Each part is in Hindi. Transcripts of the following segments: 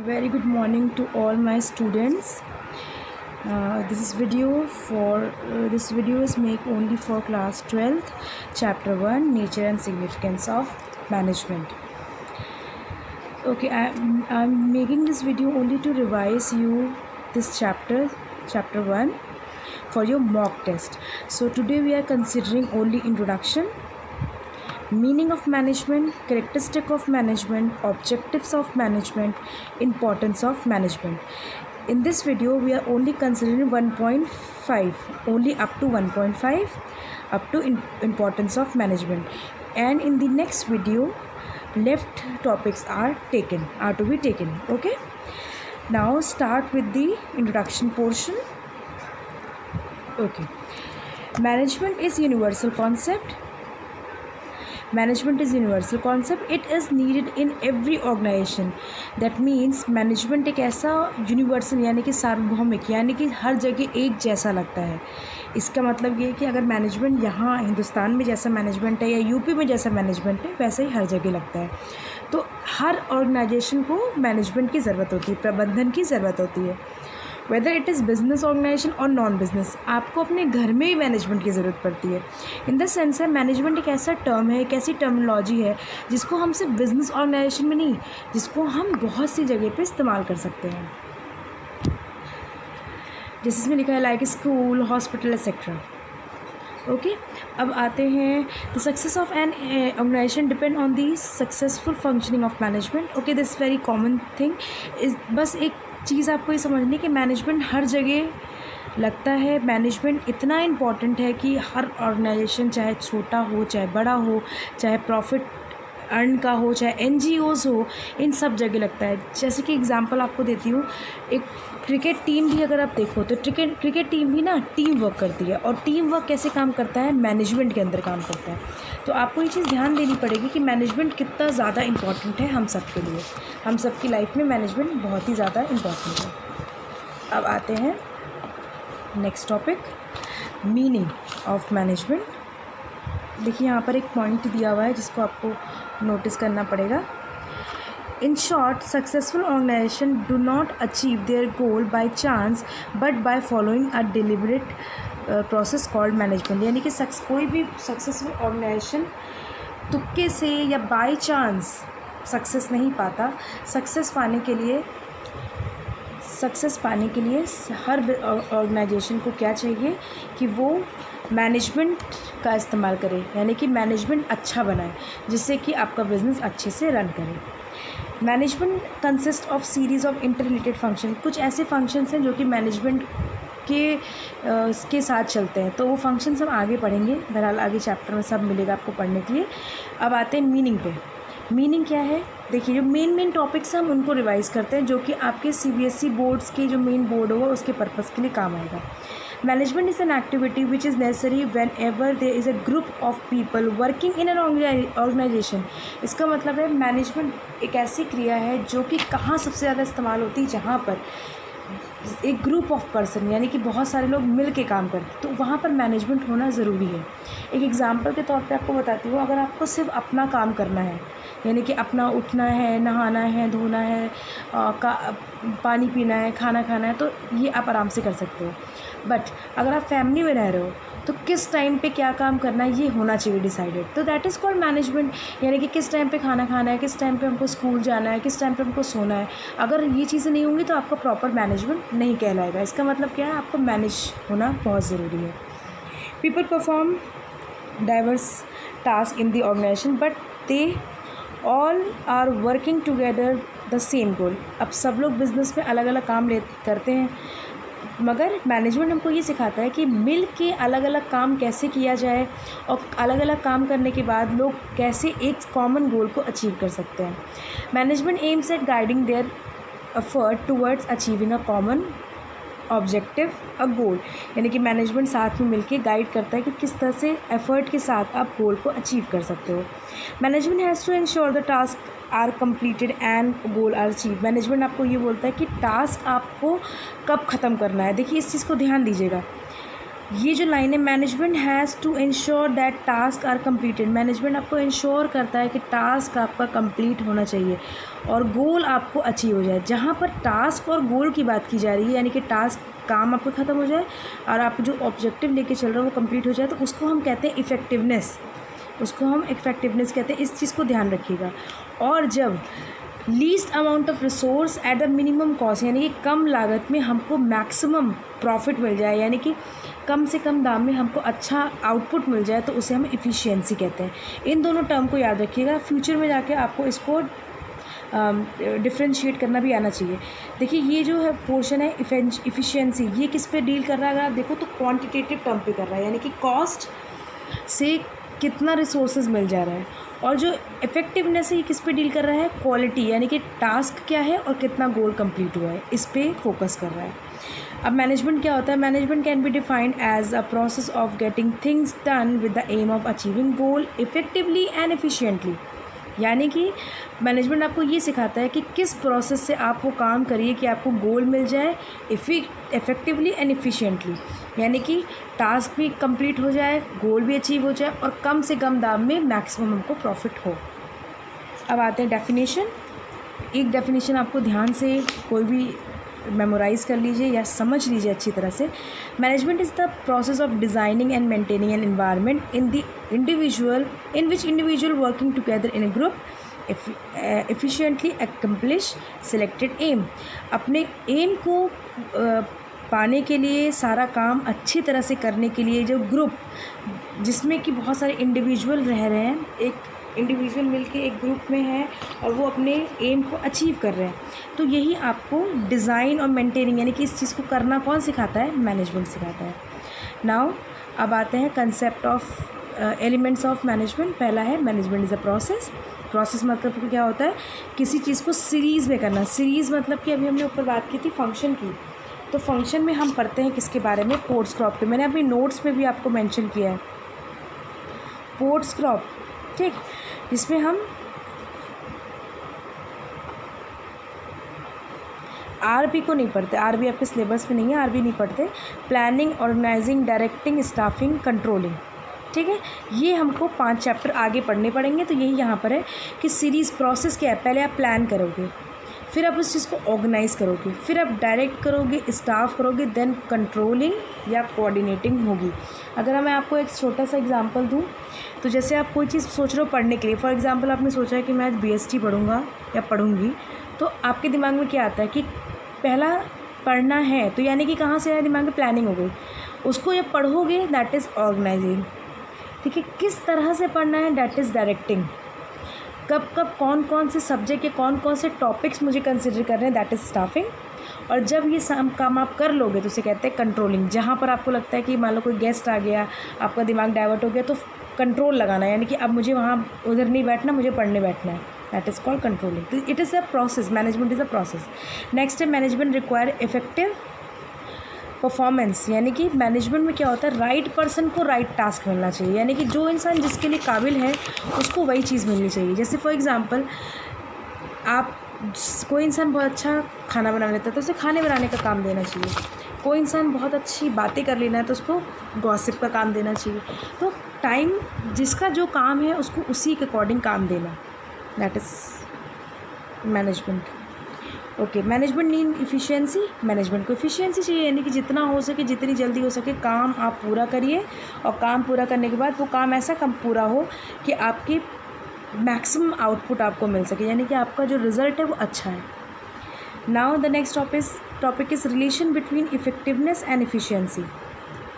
Very good morning to all my students. This video is made only for class 12th, chapter 1, nature and significance of management. Okay, I'm making this video only to revise you this chapter 1, for your mock test. So today we are considering only introduction, meaning of management, characteristic of management, objectives of management, importance of management. In this video we are only considering 1.5, only up to 1.5, up to importance of management, and in the next video left topics are to be taken. Okay, now start with the introduction portion. Okay, management is universal concept. Management is universal concept. It is needed in every organization. That means management एक ऐसा यूनिवर्सल यानी कि सार्वभौमिक, यानी कि हर जगह एक जैसा लगता है. इसका मतलब ये है कि अगर मैनेजमेंट यहाँ हिंदुस्तान में जैसा मैनेजमेंट है या यूपी में जैसा मैनेजमेंट है वैसे ही हर जगह लगता है. तो हर ऑर्गेनाइजेशन को मैनेजमेंट की ज़रूरत होती है, प्रबंधन की ज़रूरत होती है. Whether it is business organisation और नॉन बिजनेस, आपको अपने घर में ही मैनेजमेंट की ज़रूरत पड़ती है. इन द सेंस है मैनेजमेंट एक ऐसा टर्म है, एक ऐसी टर्मिनोलॉजी है जिसको हम सिर्फ बिजनेस ऑर्गेनाइजेशन में नहीं, जिसको हम बहुत सी जगह पे इस्तेमाल कर सकते हैं. जैसे इसमें लिखा है like school, hospital etcetera. Okay, अब आते हैं the success of an organisation depend on the successful functioning of management. Okay, this very common thing is, बस एक चीज़ आपको ये समझनी कि मैनेजमेंट हर जगह लगता है. मैनेजमेंट इतना इम्पॉर्टेंट है कि हर ऑर्गेनाइजेशन, चाहे छोटा हो चाहे बड़ा हो, चाहे प्रॉफिट अर्न का हो चाहे NGOs हो, इन सब जगह लगता है. जैसे कि एग्जांपल आपको देती हूँ, एक क्रिकेट टीम भी अगर आप देखो तो क्रिकेट टीम भी ना टीम वर्क करती है. और टीम वर्क कैसे काम करता है? मैनेजमेंट के अंदर काम करता है. तो आपको ये चीज़ ध्यान देनी पड़ेगी कि मैनेजमेंट कितना ज़्यादा इम्पॉर्टेंट है हम सब के लिए. हम सब की लाइफ में मैनेजमेंट बहुत ही ज़्यादा इम्पॉर्टेंट है. अब आते हैं next topic, meaning of management. देखिए यहाँ पर एक पॉइंट दिया हुआ है जिसको आपको नोटिस करना पड़ेगा. In short, successful organisation do not achieve their goal by chance but by following a deliberate process called management. यानी कि कोई भी सक्सेसफुल ऑर्गेनाइजेशन तुक्के से या बाय चांस सक्सेस नहीं पाता. सक्सेस पाने के लिए हर ऑर्गेनाइजेशन को क्या चाहिए कि वो मैनेजमेंट का इस्तेमाल करें, यानी कि मैनेजमेंट अच्छा बनाए जिससे कि आपका बिज़नेस अच्छे से रन करे. Management consist of series of interrelated function. कुछ ऐसे फंक्शंस हैं जो कि मैनेजमेंट के साथ चलते हैं. तो वो फंक्शंस हम आगे पढ़ेंगे, बहरहाल आगे चैप्टर में सब मिलेगा आपको पढ़ने के लिए. अब आते हैं मीनिंग पे. मीनिंग क्या है? देखिए, जो मेन टॉपिक्स हम उनको रिवाइज़ करते हैं जो कि आपके CBSE बोर्ड्स के जो मेन बोर्ड होगा उसके पर्पज़ के लिए काम आएगा. Management is an activity which is necessary whenever there is a group of people working in an organisation. इसका मतलब है मैनेजमेंट एक ऐसी क्रिया है जो कि कहाँ सबसे ज़्यादा इस्तेमाल होती है, जहाँ पर एक ग्रुप ऑफ पर्सन यानी कि बहुत सारे लोग मिल के काम करते हैं, तो वहाँ पर मैनेजमेंट होना ज़रूरी है. एक एग्जांपल के तौर पे आपको बताती हूँ, अगर आपको सिर्फ अपना काम करना है, यानी कि अपना उठना है, नहाना है, धोना है, पानी पीना है, खाना खाना है, तो ये आप आराम से कर सकते हो. बट अगर आप फैमिली में रह रहे हो तो किस टाइम पे क्या काम करना है ये होना चाहिए डिसाइडेड. तो दैट इज़ कॉल्ड मैनेजमेंट. यानी कि किस टाइम पे खाना खाना है, किस टाइम पे हमको स्कूल जाना है, किस टाइम पे हमको सोना है. अगर ये चीज़ें नहीं होंगी तो आपका प्रॉपर मैनेजमेंट नहीं कहलाएगा. इसका मतलब क्या है? आपको मैनेज होना बहुत ज़रूरी है. People perform diverse task in the organisation but they all are working together the same goal. अब सब लोग बिज़नेस में अलग अलग काम करते हैं, मगर मैनेजमेंट हमको ये सिखाता है कि मिल के अलग अलग काम कैसे किया जाए और अलग अलग काम करने के बाद लोग कैसे एक कॉमन गोल को अचीव कर सकते हैं. Management aims at guiding their effort towards achieving a common objective a goal. यानी कि मैनेजमेंट साथ में मिलके गाइड करता है कि किस तरह से एफर्ट के साथ आप गोल को अचीव कर सकते हो. Management has to ensure the task are completed and goal are achieve. Management आपको ये बोलता है कि टास्क आपको कब ख़त्म करना है. देखिए, इस चीज़ को ध्यान दीजिएगा. ये जो लाइन है, management has to ensure that task are completed. Management आपको इंश्योर करता है कि टास्क आपका कंप्लीट होना चाहिए और गोल आपको अचीव हो जाए। जहाँ पर टास्क और गोल की बात की जा रही है, यानी कि टास्क काम आपका ख़त्म हो जाए और आप जो ऑब्जेक्टिव लेके चल रहे हो वो कंप्लीट हो जाए, तो उसको हम कहते हैं इफ़ेक्टिवनेस। उसको हम इफ़ेक्टिवनेस कहते हैं। इस चीज़ को ध्यान रखिएगा। और जब least amount of resource at the minimum cost, यानी कि कम लागत में हमको मैक्सिमम प्रॉफिट मिल जाए, यानी कि कम से कम दाम में हमको अच्छा आउटपुट मिल जाए, तो उसे हम इफ़िशियंसी कहते हैं। इन दोनों टर्म को याद रखिएगा, फ्यूचर में जाके आपको इसको डिफ्रेंशिएट करना भी आना चाहिए। देखिए ये जो है पोर्शन है इफ़िशियंसी, ये किस पे डील कर रहा है अगर आप देखो तो क्वांटिटेटिव टर्म पे कर रहा है, यानी कि कॉस्ट से कितना रिसोर्सेज मिल जा रहा है। और जो इफ़ेक्टिवनेस है ये किस पे डील कर रहा है, क्वालिटी, यानी कि टास्क क्या है और कितना गोल कंप्लीट हुआ है, इस पे फोकस कर रहा है। अब मैनेजमेंट क्या होता है, management can be defined as a process of getting things done with the aim of achieving goal effectively and efficiently. यानी कि मैनेजमेंट आपको ये सिखाता है कि किस प्रोसेस से आप वो काम करिए कि आपको गोल मिल जाए इफ़ेक्टिवली एंड एफिशिएंटली, यानी कि टास्क भी कंप्लीट हो जाए, गोल भी अचीव हो जाए और कम से कम दाम में मैक्सिमम हमको प्रॉफिट हो। अब आते हैं डेफिनेशन। एक डेफिनेशन आपको ध्यान से कोई भी मेमोराइज़ कर लीजिए या समझ लीजिए अच्छी तरह से। Management is the process of designing and maintaining an environment in which individual working together in a group efficiently accomplish selected aim। अपने एम को पाने के लिए, सारा काम अच्छी तरह से करने के लिए जो ग्रुप जिसमें कि बहुत सारे इंडिविजुअल रह रहे हैं, एक इंडिविजुअल मिलके एक ग्रुप में है और वो अपने एम को अचीव कर रहे हैं, तो यही आपको डिज़ाइन और मेंटेनिंग यानी कि इस चीज़ को करना कौन सिखाता है, मैनेजमेंट सिखाता है। नाउ अब आते हैं concept of elements of management. पहला है management is a process. Process मतलब क्या होता है, किसी चीज़ को सीरीज़ में करना। सीरीज़ मतलब कि अभी हमने ऊपर बात की थी फंक्शन की, तो फंक्शन में हम पढ़ते हैं किसके बारे में, पोर्ट्स क्रॉप पे। मैंने अपनी नोट्स में भी आपको मेंशन किया है पोर्ट्स क्रॉप, ठीक, जिसमें हम आरबी को नहीं पढ़ते, आरबी आपके सिलेबस में नहीं है, आरबी नहीं पढ़ते। Planning, organising, directing, staffing, controlling, ठीक है, ये हमको 5 चैप्टर आगे पढ़ने पड़ेंगे। तो यही यहाँ पर है कि सीरीज़ प्रोसेस क्या है, पहले आप प्लान करोगे, फिर आप उस चीज़ को ऑर्गेनाइज़ करोगे, फिर आप डायरेक्ट करोगे, स्टाफ करोगे, देन कंट्रोलिंग या कोऑर्डिनेटिंग होगी। अगर मैं आपको एक छोटा सा एग्जांपल दूँ, तो जैसे आप कोई चीज़ सोच रहे हो पढ़ने के लिए, फॉर एग्जांपल आपने सोचा है कि मैं आज बीएसटी पढ़ूंगा या पढ़ूंगी, तो आपके दिमाग में क्या आता है कि पहला पढ़ना है, तो यानी कि कहाँ से आया दिमाग में, प्लानिंग हो गई। उसको जब पढ़ोगे दैट इज़ ऑर्गेनाइजिंग, ठीक है। किस तरह से पढ़ना है, दैट इज़ डायरेक्टिंग। कब कब कौन कौन से सब्जेक्ट के कौन कौन से टॉपिक्स मुझे कंसिडर कर रहे हैं, दैट इज़ स्टाफिंग। और जब ये काम आप कर लोगे तो उसे कहते हैं कंट्रोलिंग। जहाँ पर आपको लगता है कि मान लो कोई गेस्ट आ गया, आपका दिमाग डाइवर्ट हो गया, तो कंट्रोल लगाना, यानी कि अब मुझे वहाँ उधर नहीं बैठना, मुझे पढ़ने बैठना है, दैट इज़ कॉल्ड कंट्रोलिंग। तो it is a process, management is a process. Next है मैनेजमेंट रिक्वायर इफेक्टिव परफॉर्मेंस, यानी कि मैनेजमेंट में क्या होता है, राइट पर्सन को राइट टास्क मिलना चाहिए, यानी कि जो इंसान जिसके लिए काबिल है उसको वही चीज़ मिलनी चाहिए। जैसे फॉर एग्जांपल आप, कोई इंसान बहुत अच्छा खाना बना लेता है तो उसे खाने बनाने का काम देना चाहिए। कोई इंसान बहुत अच्छी बातें कर लेना है तो उसको गॉसिप का काम देना चाहिए। तो टाइम जिसका जो काम है उसको उसी के अकॉर्डिंग काम देना, that is management. Okay, management need efficiency. Management को इफ़िशियंसी चाहिए, यानी कि जितना हो सके, जितनी जल्दी हो सके काम आप पूरा करिए, और काम पूरा करने के बाद वो काम ऐसा कम पूरा हो कि आपकी मैक्सिमम आउटपुट आपको मिल सके, यानी कि आपका जो रिज़ल्ट है वो अच्छा है। Now the next topic is relation between effectiveness and efficiency.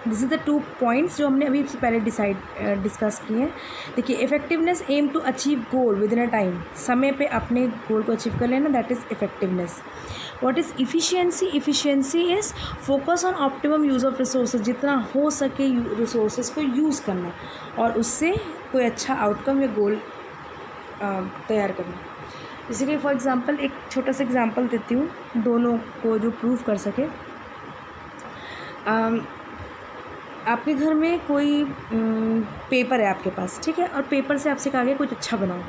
This is the 2 points जो हमने अभी से पहले डिस्कस किए हैं। देखिए, effectiveness aim to achieve goal within a time, समय पे अपने गोल को अचीव कर लेना, that is effectiveness. What is efficiency? Efficiency is focus on optimum use of resources, जितना हो सके रिसोर्सेज को यूज़ करना और उससे कोई अच्छा आउटकम या गोल तैयार करना। इसीलिए फॉर एग्ज़ाम्पल एक छोटा सा एग्ज़ाम्पल देती हूँ दोनों को जो प्रूव कर सके। आपके घर में कोई पेपर है आपके पास, ठीक है, और पेपर से आपसे कहा गया कुछ अच्छा बनाओ।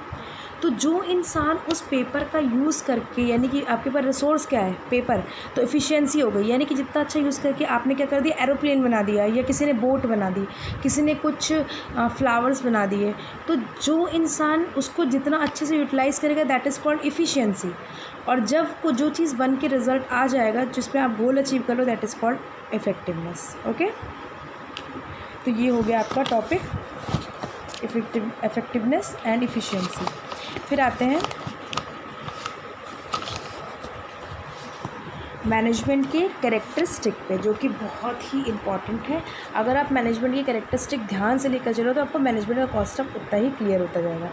तो जो इंसान उस पेपर का यूज़ करके, यानी कि आपके पास रिसोर्स क्या है, पेपर, तो एफिशिएंसी हो गई, यानी कि जितना अच्छा यूज़ करके आपने क्या कर दिया, एरोप्लेन बना दिया, या किसी ने बोट बना दी, किसी ने कुछ फ्लावर्स बना दिए। तो जो इंसान उसको जितना अच्छे से यूटिलाइज़ करेगा, दैट इज़ कॉल्ड एफिशिएंसी। और जब को जो चीज़ बन के रिजल्ट आ जाएगा जिसमें आप गोल अचीव कर लो, that is called effectiveness. Okay, तो ये हो गया आपका टॉपिक, इफेक्टिवनेस एंड इफ़िशिएंसी। फिर आते हैं मैनेजमेंट के कैरेक्टरिस्टिक पे, जो कि बहुत ही इम्पॉर्टेंट है। अगर आप मैनेजमेंट की कैरेक्टरिस्टिक ध्यान से लेकर चलो तो आपको मैनेजमेंट का कॉन्सेप्ट उतना ही क्लियर होता जाएगा।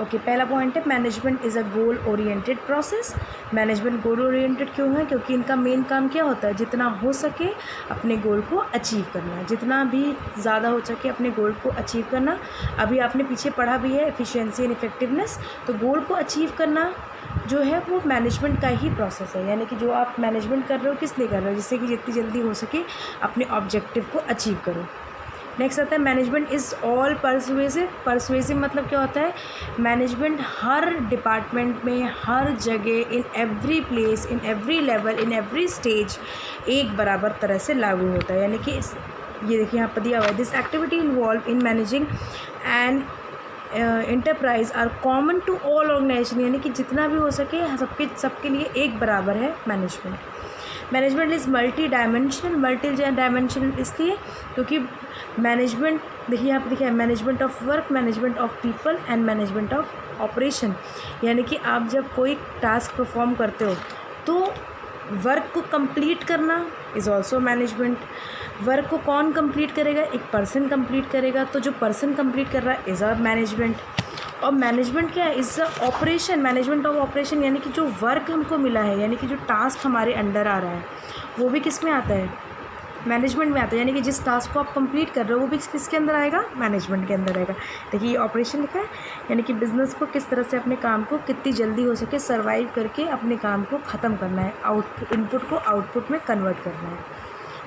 ओके, पहला पॉइंट है management is a goal oriented process. Management goal oriented क्यों है? क्योंकि इनका मेन काम क्या होता है, जितना हो सके अपने गोल को अचीव करना, जितना भी ज़्यादा हो सके अपने गोल को अचीव करना। अभी आपने पीछे पढ़ा भी है एफिशिएंसी एंड इफेक्टिवनेस। तो गोल को अचीव करना जो है वो मैनेजमेंट का ही प्रोसेस है, यानी कि जो आप मैनेजमेंट कर रहे हो किस लिए कर रहे हो, जिससे कि जितनी जल्दी हो सके अपने ऑब्जेक्टिव को अचीव करो। नेक्स्ट आता है management is all persuasive. Persuasive मतलब क्या होता है, मैनेजमेंट हर डिपार्टमेंट में, हर जगह, in every place, in every level, in every stage एक बराबर तरह से लागू होता है। यानी कि ये देखिए यहाँ पर दिया हुआ है, this activity involve in managing and enterprise are common to all organisation, यानी कि जितना भी हो सके सबके लिए एक बराबर है management. Management is multi dimensional. Multi dimensional इसलिए क्योंकि मैनेजमेंट, देखिए यहाँ पर देखिए, management of work, management of people and management of operation. यानी कि आप जब कोई टास्क परफॉर्म करते हो तो वर्क को कंप्लीट करना इज़ ऑल्सो मैनेजमेंट। वर्क को कौन कंप्लीट करेगा, एक पर्सन कंप्लीट करेगा, तो जो पर्सन कंप्लीट कर रहा है इज़ अ मैनेजमेंट। और मैनेजमेंट क्या है, is a operation, management of operation, यानी कि जो वर्क हमको मिला है, यानी कि जो टास्क हमारे अंडर आ रहा है वो भी किस में आता है, मैनेजमेंट में आता है। यानी कि जिस टास्क को आप कंप्लीट कर रहे हो वो भी किसके अंदर आएगा, मैनेजमेंट के अंदर आएगा। देखिए ये ऑपरेशन लिखा है, यानी कि बिज़नेस को किस तरह से अपने काम को कितनी जल्दी हो सके सर्वाइव करके अपने काम को ख़त्म करना है, इनपुट को आउटपुट में कन्वर्ट करना है।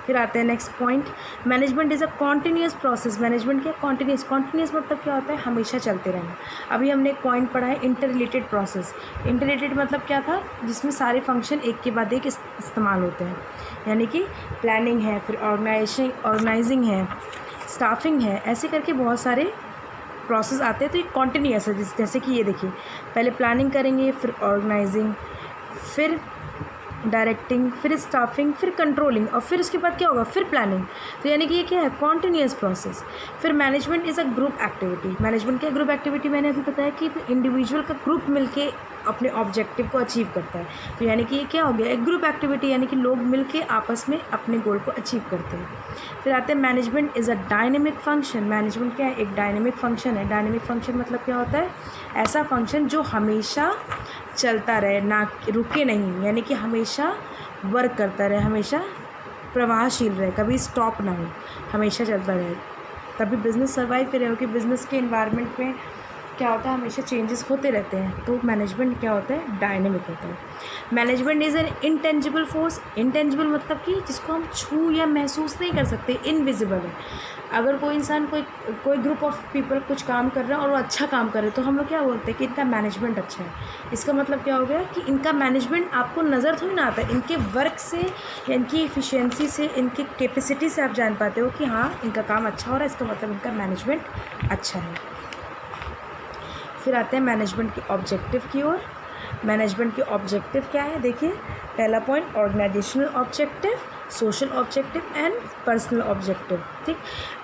फिर आते हैं next point, management is a continuous process. Management क्या, कॉन्टीन्यूस मतलब क्या होता है, हमेशा चलते रहना। अभी हमने एक पॉइंट पढ़ा है inter related process. Inter related मतलब क्या था, जिसमें सारे फंक्शन एक के बाद एक इस्तेमाल होते हैं, यानी कि प्लानिंग है, फिर ऑर्गेनाइजिंग है, स्टाफिंग है, ऐसे करके बहुत सारे प्रोसेस आते हैं। तो ये कॉन्टीन्यूस है, जैसे कि ये देखिए, पहले प्लानिंग करेंगे, फिर ऑर्गेनाइजिंग, फिर डायरेक्टिंग, फिर स्टाफिंग, फिर कंट्रोलिंग, और फिर उसके बाद क्या होगा, फिर प्लानिंग। तो यानी कि ये क्या है, कॉन्टीन्यूस प्रोसेस। फिर management is a group activity. Management क्या, ग्रुप एक्टिविटी, मैंने अभी बताया कि इंडिविजुअल का ग्रुप मिलके अपने ऑब्जेक्टिव को अचीव करता है। तो यानी कि ये क्या हो गया, एक ग्रुप एक्टिविटी, यानी कि लोग मिलके आपस में अपने गोल को अचीव करते हैं। फिर आते हैं management is a dynamic function. Management क्या है, एक डायनेमिक फंक्शन है। डायनेमिक फंक्शन मतलब क्या होता है, ऐसा फंक्शन जो हमेशा चलता रहे, ना रुके नहीं, यानी कि हमेशा वर्क करता रहे, हमेशा प्रवाहशील रहे, कभी स्टॉप ना हो, हमेशा चलता रहे, तभी बिज़नेस सर्वाइव करे। क्योंकि बिज़नेस के इन्वायरमेंट में क्या होता है, हमेशा चेंजेस होते रहते हैं। तो मैनेजमेंट क्या होता है, डायनेमिक होता है। Management is N intangible force. Intangible मतलब कि जिसको हम छू या महसूस नहीं कर सकते, इनविजिबल है। अगर कोई इंसान, कोई ग्रुप ऑफ पीपल कुछ काम कर रहे हैं और वो अच्छा काम कर रहे हैं, तो हम लोग क्या बोलते हैं कि इनका मैनेजमेंट अच्छा है। इसका मतलब क्या हो गया कि इनका मैनेजमेंट आपको नज़र थोड़ी ना आता है, इनके वर्क से या इनकी एफिशिएंसी से, इनकी कैपेसिटी से आप जान पाते हो कि हाँ इनका काम अच्छा हो रहा है, इसका मतलब इनका मैनेजमेंट अच्छा है। फिर आते हैं मैनेजमेंट के ऑब्जेक्टिव की ओर। मैनेजमेंट के ऑब्जेक्टिव क्या है, देखिए पहला point, organisational objective, social objective and personal objective. ठीक,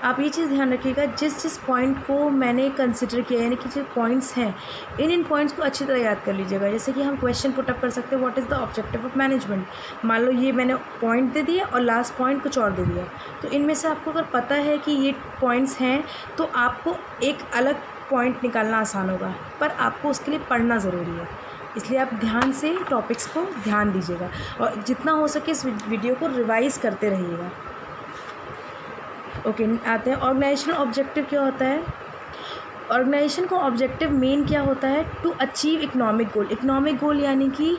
आप ये चीज़ ध्यान रखिएगा, जिस पॉइंट को मैंने कंसिडर किया, यानी कि जो पॉइंट्स हैं, इन पॉइंट्स को अच्छी तरह याद कर लीजिएगा। जैसे कि हम क्वेश्चन पुटअप कर सकते हैं, what is the objective of management. मान लो ये मैंने पॉइंट दे दिया और लास्ट पॉइंट कुछ और दे दिया, तो इनमें से आपको अगर पता है कि ये पॉइंट्स हैं तो आपको एक अलग पॉइंट निकालना आसान होगा, पर आपको उसके लिए पढ़ना ज़रूरी है। इसलिए आप ध्यान से टॉपिक्स को ध्यान दीजिएगा और जितना हो सके इस वीडियो को रिवाइज करते रहिएगा। ओके, आते हैं ऑर्गेनाइजेशनल ऑब्जेक्टिव क्या होता है। ऑर्गेनाइजेशन का ऑब्जेक्टिव मेन क्या होता है, to achieve economic goal. Economic goal यानी कि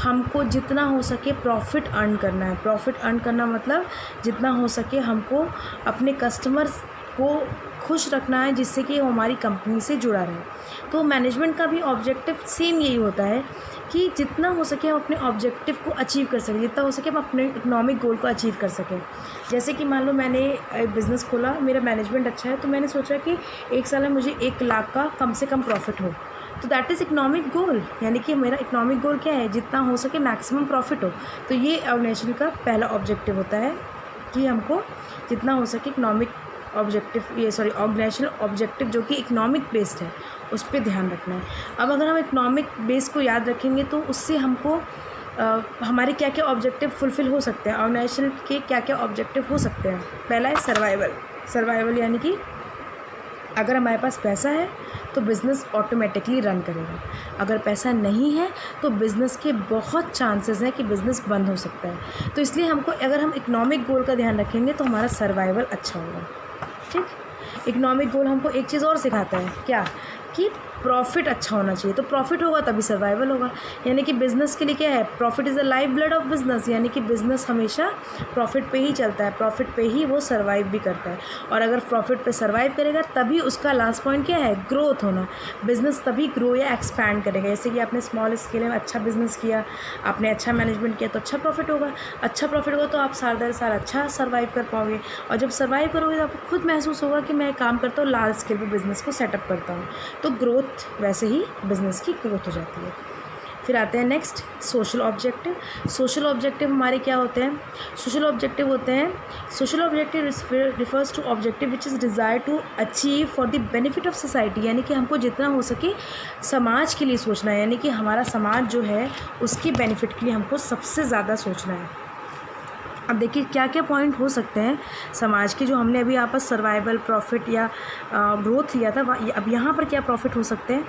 हमको जितना हो सके प्रॉफिट अर्न करना है। प्रॉफिट अर्न करना मतलब जितना हो सके हमको अपने कस्टमर्स को खुश रखना है जिससे कि वो हमारी कंपनी से जुड़ा रहे। तो मैनेजमेंट का भी ऑब्जेक्टिव सेम यही होता है कि जितना हो सके हम अपने ऑब्जेक्टिव को अचीव कर सकें, जितना हो सके हम अपने इकोनॉमिक गोल को अचीव कर सकें। जैसे कि मान लो मैंने एक बिज़नेस खोला, मेरा मैनेजमेंट अच्छा है, तो मैंने सोचा कि 1 साल में मुझे 1 लाख का कम से कम प्रॉफिट हो, तो दैट इज़ इकोनॉमिक गोल। यानी कि मेरा इकोनॉमिक गोल क्या है, जितना हो सके मैक्सिमम प्रॉफिट हो। तो ये ऑर्गेनाइजेशन का पहला ऑब्जेक्टिव होता है कि हमको जितना हो सके इकोनॉमिक ऑर्गेनाइजेशनल ऑब्जेक्टिव जो कि इकोनॉमिक बेस्ड है उस पर ध्यान रखना है। अब अगर हम इकोनॉमिक बेस को याद रखेंगे तो उससे हमको हमारे क्या क्या ऑब्जेक्टिव फुलफ़िल हो सकते हैं, ऑर्गेनाइजेशन के क्या क्या ऑब्जेक्टिव हो सकते हैं। पहला है सर्वाइवल यानी कि अगर हमारे पास पैसा है तो बिज़नेस ऑटोमेटिकली रन करेगा। अगर पैसा नहीं है तो बिज़नेस के बहुत चांसेस हैं कि बिज़नेस बंद हो सकता है। तो इसलिए हमको अगर हम इकोनॉमिक गोल का ध्यान रखेंगे तो हमारा सर्वाइवल अच्छा होगा। ठीक, इकोनॉमिक गोल हमको एक चीज़ और सिखाता है, क्या कि प्रॉफिट अच्छा होना चाहिए। तो प्रॉफिट होगा तभी सर्वाइवल होगा। यानी कि बिज़नेस के लिए क्या है, profit is the life blood of business. यानी कि बिज़नेस हमेशा प्रॉफिट पे ही चलता है, प्रॉफिट पे ही वो सर्वाइव भी करता है। और अगर प्रॉफिट पे सर्वाइव करेगा तभी उसका लास्ट पॉइंट क्या है, ग्रोथ होना। बिज़नेस तभी ग्रो या एक्सपैंड करेगा। जैसे कि आपने स्मॉल स्केल में अच्छा बिज़नेस किया, आपने अच्छा मैनेजमेंट किया तो अच्छा प्रॉफिट होगा। अच्छा प्रॉफिट होगा तो आप साल दर साल अच्छा सर्वाइव कर पाओगे। और जब सर्वाइव करोगे तो आपको खुद महसूस होगा कि मैं काम करता हूँ, लार्ज स्केल पर बिज़नेस को सेटअप करता हूँ। तो ग्रोथ वैसे ही बिज़नेस की ग्रोथ हो जाती है। फिर आते हैं next social objective. Social objective हमारे क्या होते हैं, social objective refers to objective which is desire to achieve for the benefit of society. यानी कि हमको जितना हो सके समाज के लिए सोचना है, यानी कि हमारा समाज जो है उसके बेनिफिट के लिए हमको सबसे ज़्यादा सोचना है। अब देखिए क्या क्या पॉइंट हो सकते हैं समाज के, जो हमने अभी यहाँ पर सर्वाइवल, प्रॉफिट या ग्रोथ लिया था। अब यहाँ पर क्या प्रॉफिट हो सकते हैं,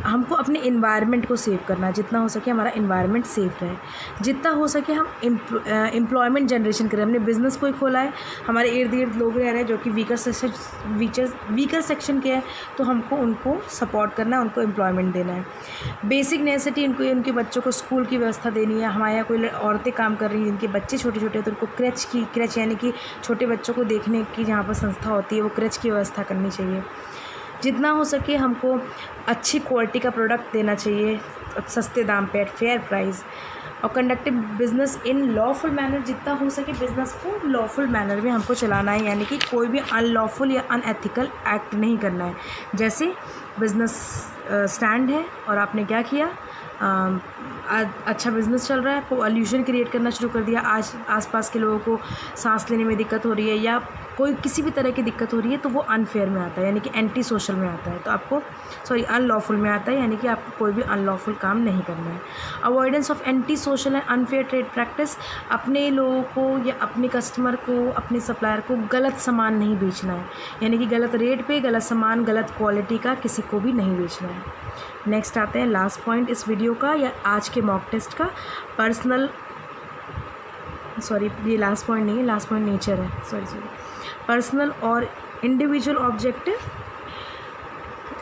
हमको अपने इन्वायरमेंट को सेव करना, जितना हो सके हमारा इन्वायरमेंट सेफ रहे, जितना हो सके हम एम्प्लॉयमेंट जनरेशन करें। हमने बिज़नेस कोई खोला है, हमारे इर्द गिर्द लोग रह रहे हैं जो कि वीकर सेक्शन के हैं, तो हमको उनको सपोर्ट करना है, उनको एम्प्लॉयमेंट देना है। बेसिक नेसेसिटी उनके बच्चों को स्कूल की व्यवस्था देनी है। हमारे यहाँ कोई औरतें काम कर रही हैं जिनके बच्चे छोटे छोटे, तो उनको क्रेच यानी कि छोटे बच्चों को देखने की जहाँ पर संस्था होती है वो क्रेच की व्यवस्था करनी चाहिए। जितना हो सके हमको अच्छी क्वालिटी का प्रोडक्ट देना चाहिए सस्ते दाम पे, एट फेयर प्राइस। और कंडक्टिव बिज़नेस इन लॉफुल मैनर, जितना हो सके बिज़नेस को लॉफुल मैनर में हमको चलाना है। यानी कि कोई भी अनलॉफुल या अनएथिकल एक्ट नहीं करना है। जैसे बिज़नेस स्टैंड है और आपने क्या किया, अच्छा बिज़नेस चल रहा है, पॉल्यूशन क्रिएट करना शुरू कर दिया, आज आसपास के लोगों को सांस लेने में दिक्कत हो रही है या कोई किसी भी तरह की दिक्कत हो रही है, तो वो अनफेयर में आता है, यानी कि एंटी सोशल में आता है। तो आपको अनलॉफुल में आता है, यानी कि आपको कोई भी अनलॉफुल काम नहीं करना है। Avoidance of anti social and unfair trade practice, अपने लोगों को या अपने कस्टमर को, अपने सप्लायर को गलत सामान नहीं बेचना है, यानी कि गलत रेट पे गलत सामान, गलत क्वालिटी का किसी को भी नहीं बेचना है। नेक्स्ट आते हैं लास्ट पॉइंट इस वीडियो का या आज के मॉक टेस्ट का, ये लास्ट पॉइंट नहीं है, लास्ट पॉइंट नेचर है, पर्सनल और individual objective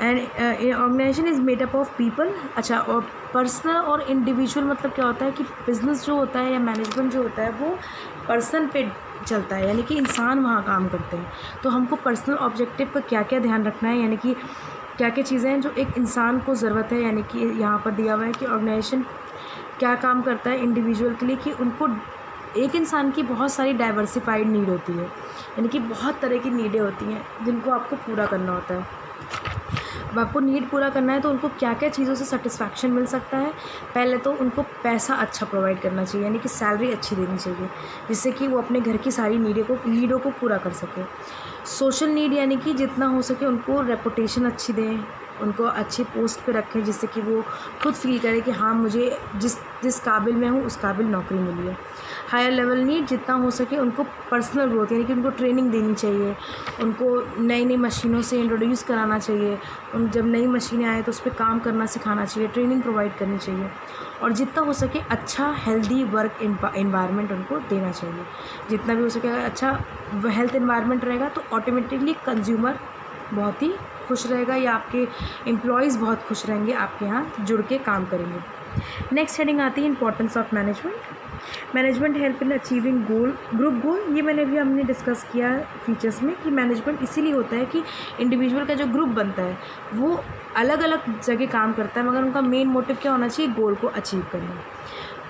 and organisation is made up of people. अच्छा, और पर्सनल और इंडिविजुअल मतलब क्या होता है कि बिज़नेस जो होता है या मैनेजमेंट जो होता है वो पर्सन पे चलता है, यानी कि इंसान वहाँ काम करते हैं। तो हमको पर्सनल ऑब्जेक्टिव का क्या क्या ध्यान रखना है, यानी कि क्या क्या चीज़ें हैं जो एक इंसान को ज़रूरत है। यानी कि यहाँ पर दिया हुआ है कि ऑर्गेनाइजेशन क्या काम करता है इंडिविजुअल के लिए, कि उनको एक इंसान की बहुत सारी डाइवर्सिफाइड नीड होती है, यानी कि बहुत तरह की नीडें होती हैं जिनको आपको पूरा करना होता है। अब आपको नीड पूरा करना है तो उनको क्या क्या चीज़ों से सेटिस्फैक्शन मिल सकता है। पहले तो उनको पैसा अच्छा प्रोवाइड करना चाहिए, यानी कि सैलरी अच्छी देनी चाहिए, जिससे कि वो अपने घर की सारी नीडों को पूरा कर सके। सोशल नीड यानी कि जितना हो सके उनको रेपुटेशन अच्छी दें, उनको अच्छी पोस्ट पे रखें, जिससे कि वो खुद फील करे कि हाँ मुझे जिस काबिल में हूँ उस काबिल नौकरी मिली है। हायर लेवल नीड, जितना हो सके उनको पर्सनल ग्रोथ, यानी कि उनको ट्रेनिंग देनी चाहिए, उनको नई नई मशीनों से इंट्रोड्यूस कराना चाहिए, उन जब नई मशीनें आए तो उस पर काम करना सिखाना चाहिए, ट्रेनिंग प्रोवाइड करनी चाहिए। और जितना हो सके अच्छा हेल्दी वर्क इन्वायरमेंट उनको देना चाहिए। जितना भी हो सके अच्छा हेल्थ इन्वायरमेंट रहेगा तो ऑटोमेटिकली कंज्यूमर बहुत ही खुश रहेगा या आपके एम्प्लॉयज़ बहुत खुश रहेंगे, आपके यहाँ जुड़ के काम करेंगे। नेक्स्ट हेडिंग आती है importance of management. Management help in achieving goal, group गोल, ये मैंने भी हमने डिस्कस किया फीचर्स में कि मैनेजमेंट इसीलिए होता है कि इंडिविजुअल का जो ग्रुप बनता है वो अलग अलग जगह काम करता है, मगर उनका मेन मोटिव क्या होना चाहिए, गोल को अचीव करना।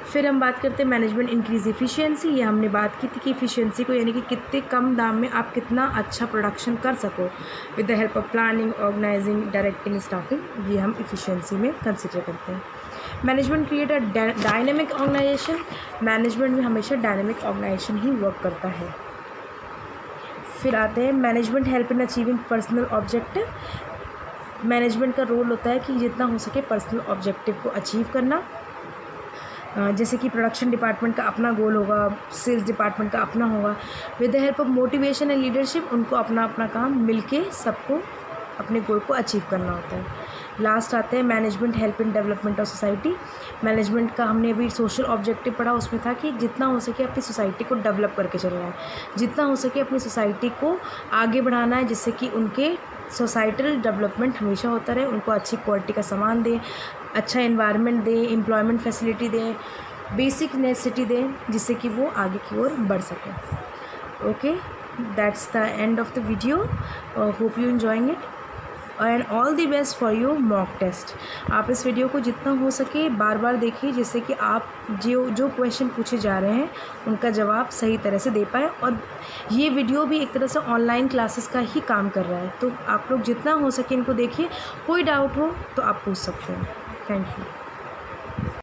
फिर हम बात करते हैं मैनेजमेंट इंक्रीज इफ़िशियंसी। ये हमने बात की थी कि इफ़िशियंसी को यानी कि कितने कम दाम में आप कितना अच्छा प्रोडक्शन कर सको with the help of planning, organising, directing, staffing, ये हम इफ़िशियंसी में कंसिडर करते हैं। Management create a dynamic organisation. Management में हमेशा डायनेमिक ऑर्गेनाइजेशन ही वर्क करता है। फिर आते हैं management help in achieving personal objective. Management का रोल होता है कि जितना हो सके पर्सनल ऑब्जेक्टिव को अचीव करना। जैसे कि प्रोडक्शन डिपार्टमेंट का अपना गोल होगा, सेल्स डिपार्टमेंट का अपना होगा। With the help of motivation and leadership उनको अपना अपना काम मिलके सबको अपने गोल को अचीव करना होता है। लास्ट आते हैं management help in development of society. Management का हमने अभी सोशल ऑब्जेक्टिव पढ़ा, उसमें था कि जितना हो सके अपनी सोसाइटी को डेवलप करके चलना है, जितना हो सके अपनी सोसाइटी को आगे बढ़ाना है, जिससे कि उनके सोसाइटल डेवलपमेंट हमेशा होता रहे, उनको अच्छी क्वालिटी का सामान दें, अच्छा एनवायरनमेंट दें, एम्प्लॉयमेंट फैसिलिटी दें, बेसिक नेसेसिटी दें, जिससे कि वो आगे की ओर बढ़ सकें। Okay, that's the end of the video. Hope you enjoying it and all the best for your mock test. आप इस वीडियो को जितना हो सके बार बार देखिए, जिससे कि आप जो क्वेश्चन पूछे जा रहे हैं उनका जवाब सही तरह से दे पाएँ। और ये वीडियो भी एक तरह से ऑनलाइन क्लासेस का ही काम कर रहा है, तो आप लोग जितना हो सके इनको देखिए। कोई डाउट हो तो आप पूछ सकते हैं। Thank you.